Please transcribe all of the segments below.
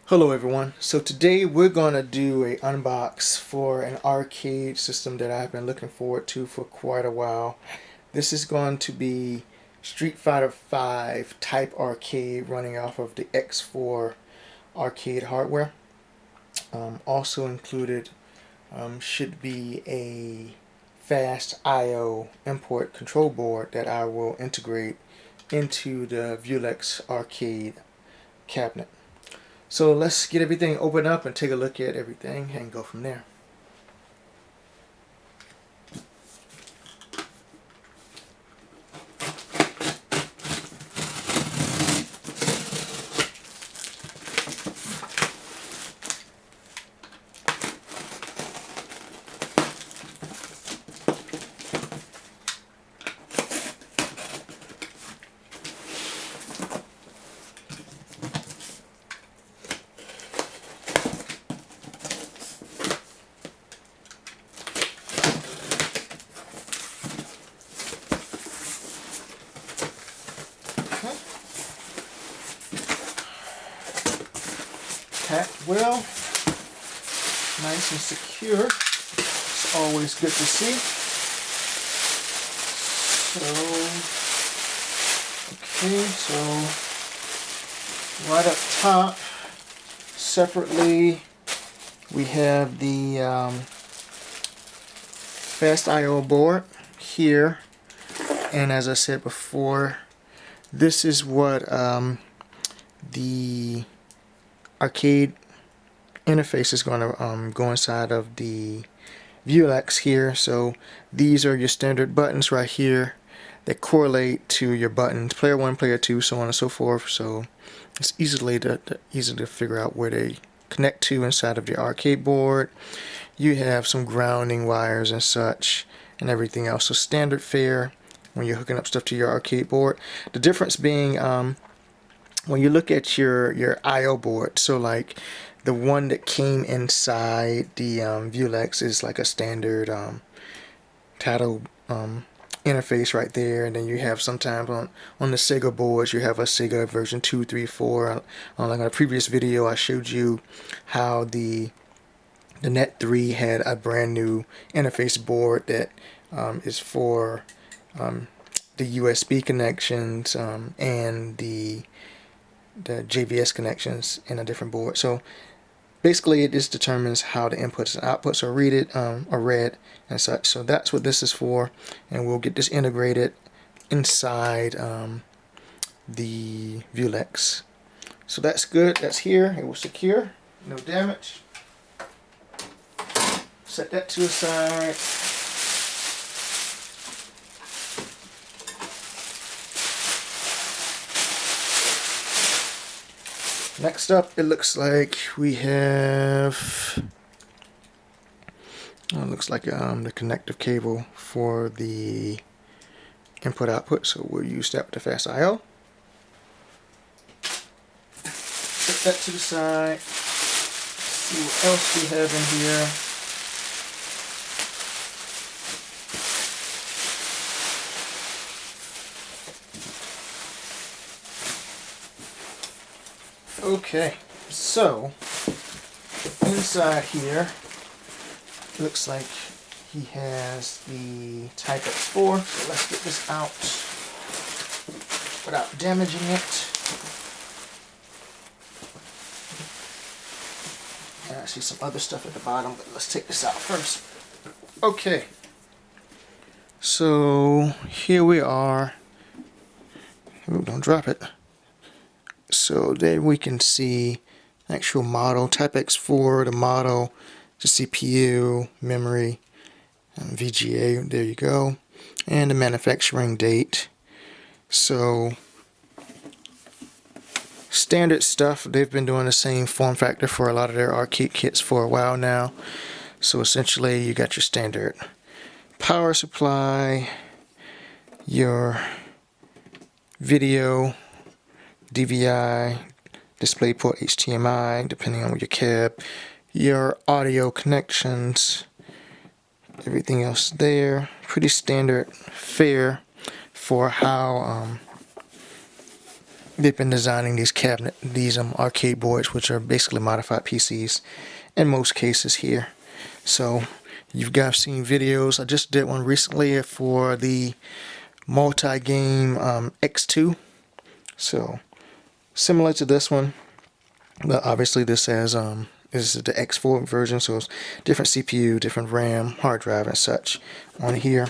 Hello everyone. So today we're going to do a unbox for an arcade system that I've been looking forward to for quite a while. This is going to be Street Fighter V Type Arcade running off of the X4 arcade hardware. Also included should be a fast I/O import control board that I will integrate into the Vulex arcade cabinet. So let's get everything opened up and take a look at everything and go from there. Packed well, nice and secure. It's always good to see. So right up top, separately, we have the fast I/O board here, and as I said before, this is what the arcade interface is going to go inside of the Vulex here. So these are your standard buttons right here that correlate to your buttons, player 1, player 2, so on and so forth. So it's easy to figure out where they connect to inside of the arcade board. You have some grounding wires and such and everything else. So standard fare when you're hooking up stuff to your arcade board. The difference being when you look at your I/O board, so like the one that came inside the Vulex is like a standard title interface right there, and then you have sometimes on the Sega boards you have a Sega version 2, 3, 4. Like on a previous video I showed you how the Net 3 had a brand new interface board that is for the USB connections and the JVS connections in a different board. So basically it just determines how the inputs and outputs are read and such. So that's what this is for, and we'll get this integrated inside the Vulex. So that's good. That's here. It was secure, no damage. Set that to the side. Next up, it looks like we have, looks like the connective cable for the input output, so we'll use that with the fast I/O. Put that to the side. See what else we have in here. Okay, so inside here looks like he has the Type X4, so let's get this out without damaging it. And I see some other stuff at the bottom, but let's take this out first. Okay, so here we are. Ooh, don't drop it. So then we can see actual model, Type X4, the model, the CPU, memory, VGA, there you go, and the manufacturing date. So standard stuff. They've been doing the same form factor for a lot of their arcade kits for a while now. So essentially you got your standard power supply, your video, DVI, DisplayPort, HDMI, depending on your cab, your audio connections, everything else there. Pretty standard fare for how they've been designing these arcade boards, which are basically modified PCs in most cases here. So you've guys seen videos. I just did one recently for the multi-game X2. So similar to this one, but obviously this is the X4 version, so it's different CPU, different RAM, hard drive, and such on here.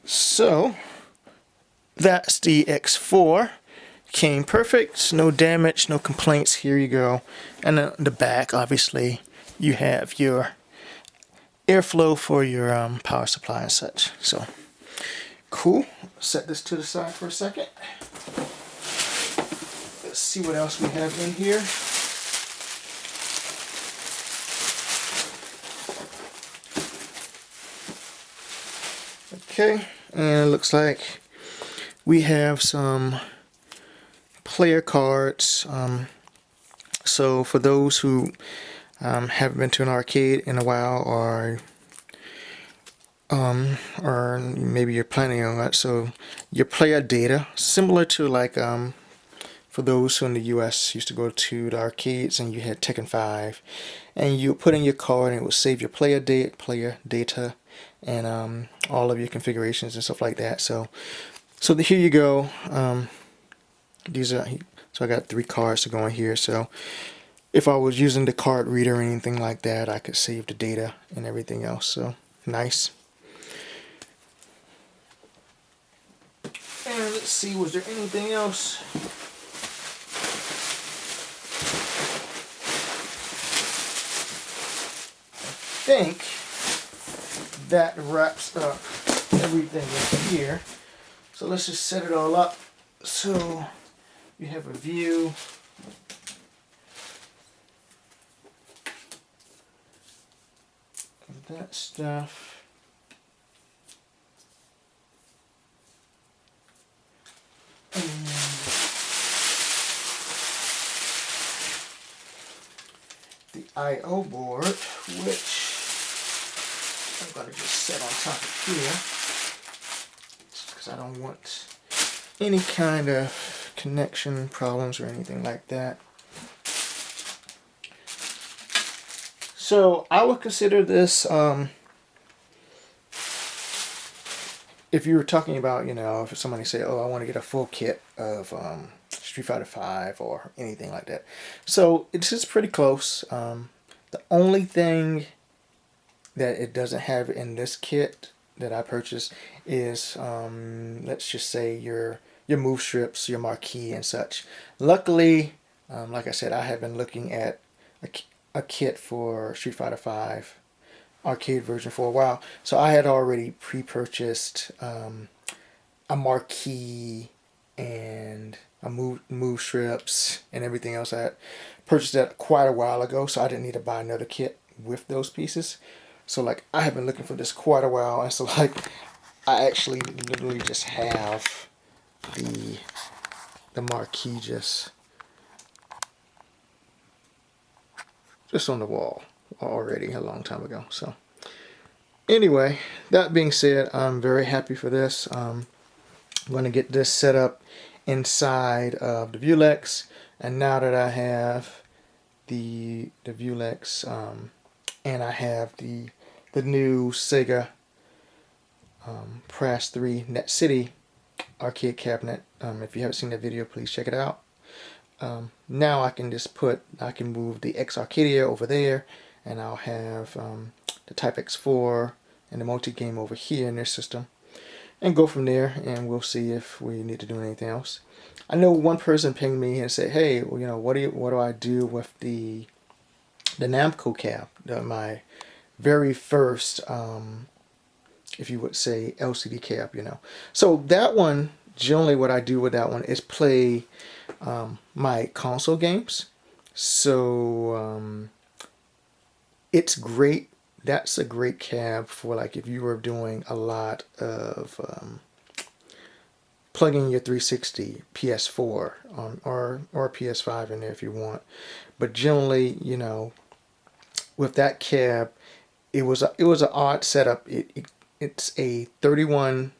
So that's the X4. Came perfect, no damage, no complaints. Here you go. And then the back, obviously, you have your airflow for your power supply and such. So cool. Set this to the side for a second. Let's see what else we have in here. Okay, and it looks like we have some player cards. So for those who haven't been to an arcade in a while, or maybe you're planning on that, so your player data, similar to like for those who in the US used to go to the arcades and you had Tekken 5, and you put in your card and it would save your player data and all of your configurations and stuff like that. So here you go. These are, so I got 3 cards to go in here. So if I was using the card reader or anything like that, I could save the data and everything else. So nice. And let's see, was there anything else? I think that wraps up everything in here. So let's just set it all up so you have a view. Of that stuff. The I/O board, which I'm going to just set on top of here, because I don't want any kind of connection problems or anything like that. So I would consider this, if you were talking about, you know, if somebody say, oh, I want to get a full kit of Street Fighter 5 or anything like that. So it's just pretty close. The only thing that it doesn't have in this kit that I purchased is, let's just say your move strips, your marquee and such. Luckily, like I said, I have been looking at a kit for Street Fighter 5 arcade version for a while, so I had already pre-purchased a marquee and a move strips and everything else. I had purchased that quite a while ago, so I didn't need to buy another kit with those pieces. So like I have been looking for this quite a while, and so like I actually literally just have the marquee just on the wall already a long time ago. So anyway, that being said, I'm very happy for this. I'm going to get this set up inside of the Vulex, and now that I have the Vulex and I have the new Sega Press 3 Net City arcade cabinet, if you haven't seen that video, please check it out. Now I can move the exA-Arcadia over there, and I'll have the Type X4 and the multi-game over here in their system, and go from there, and we'll see if we need to do anything else. I know one person pinged me and said, hey, well, you know, what do I do with the Namco cab, my very first, if you would say, LCD cab, you know. So that one, generally what I do with that one is play my console games. So it's great. That's a great cab for like if you were doing a lot of plugging your 360 PS4 or PS5 in there if you want. But generally, you know, with that cab, it was an odd setup. It's a 31,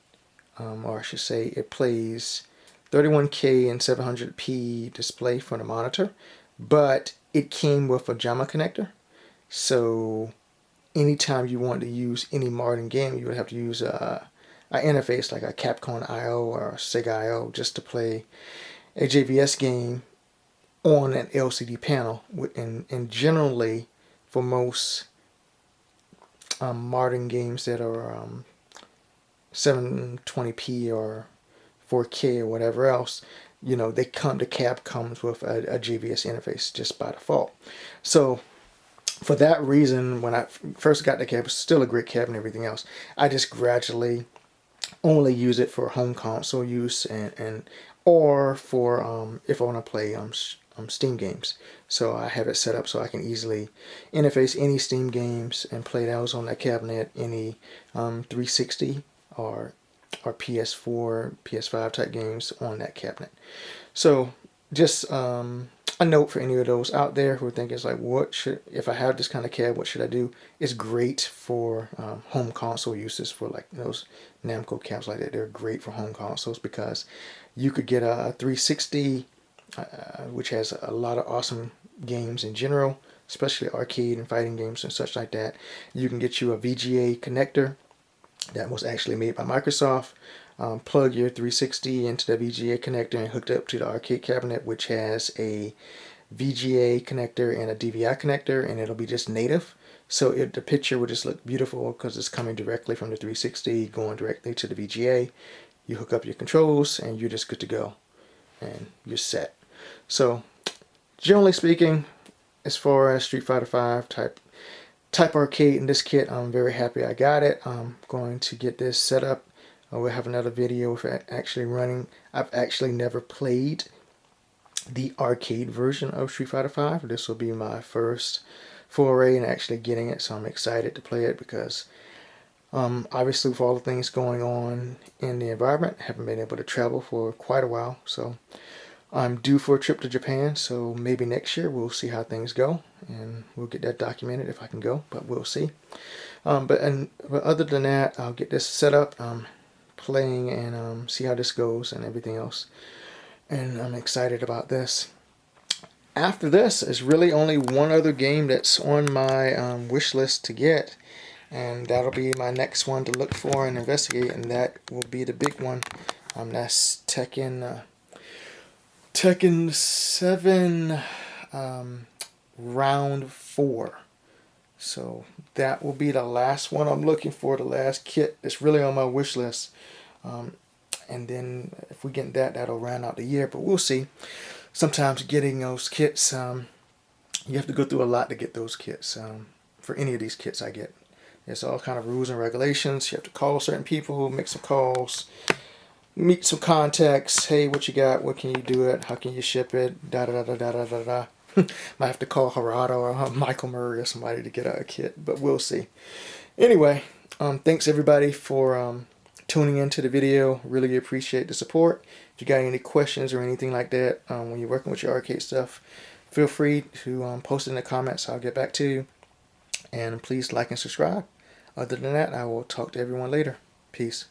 or I should say, it plays 31K and 700p display for the monitor, but it came with a JAMA connector. So anytime you want to use any modern game, you would have to use an interface like a Capcom IO or Sega IO just to play a JVS game on an LCD panel. And generally, for most modern games that are 720p or 4K or whatever else, the cab comes with a JVS interface just by default. So for that reason, when I first got the cab, it was still a great cab and everything else. I just gradually only use it for home console use and or for if I want to play Steam games. So I have it set up so I can easily interface any Steam games and play those on that cabinet, any 360 or PS4, PS5 type games on that cabinet. So just a note for any of those out there who think it's like, if I have this kind of cab, what should I do? It's great for home console uses, for like those Namco cabs like that. They're great for home consoles because you could get a 360, which has a lot of awesome games in general, especially arcade and fighting games and such like that. You can get you a VGA connector that was actually made by Microsoft. Plug your 360 into the VGA connector and hook it up to the arcade cabinet, which has a VGA connector and a DVI connector, and it'll be just native. So the picture will just look beautiful because it's coming directly from the 360, going directly to the VGA. You hook up your controls and you're just good to go, and you're set. So generally speaking, as far as Street Fighter V type arcade in this kit, I'm very happy I got it. I'm going to get this set up. We'll have another video of it actually running. I've actually never played the arcade version of Street Fighter V. This will be my first foray in actually getting it, so I'm excited to play it because obviously with all the things going on in the environment, I haven't been able to travel for quite a while. So I'm due for a trip to Japan, so maybe next year we'll see how things go, and we'll get that documented if I can go, but we'll see. But other than that, I'll get this set up, playing, and see how this goes and everything else. And I'm excited about this. After this, is really only one other game that's on my wish list to get, and that'll be my next one to look for and investigate, and that will be the big one. That's Tekken 7 Round 4. So that will be the last one I'm looking for, the last kit that's really on my wish list. And then if we get that, that'll round out the year, but we'll see. Sometimes getting those kits, you have to go through a lot to get those kits. For any of these kits I get, there's all kind of rules and regulations. You have to call certain people, make some calls, meet some contacts. Hey, what you got? What can you do it? How can you ship it? Da da da da da da da. Might have to call Harada or Michael Murray or somebody to get a kit, but we'll see. Anyway, thanks everybody for tuning into the video. Really appreciate the support. If you got any questions or anything like that when you're working with your arcade stuff, feel free to post it in the comments. I'll get back to you. And please like and subscribe. Other than that, I will talk to everyone later. Peace.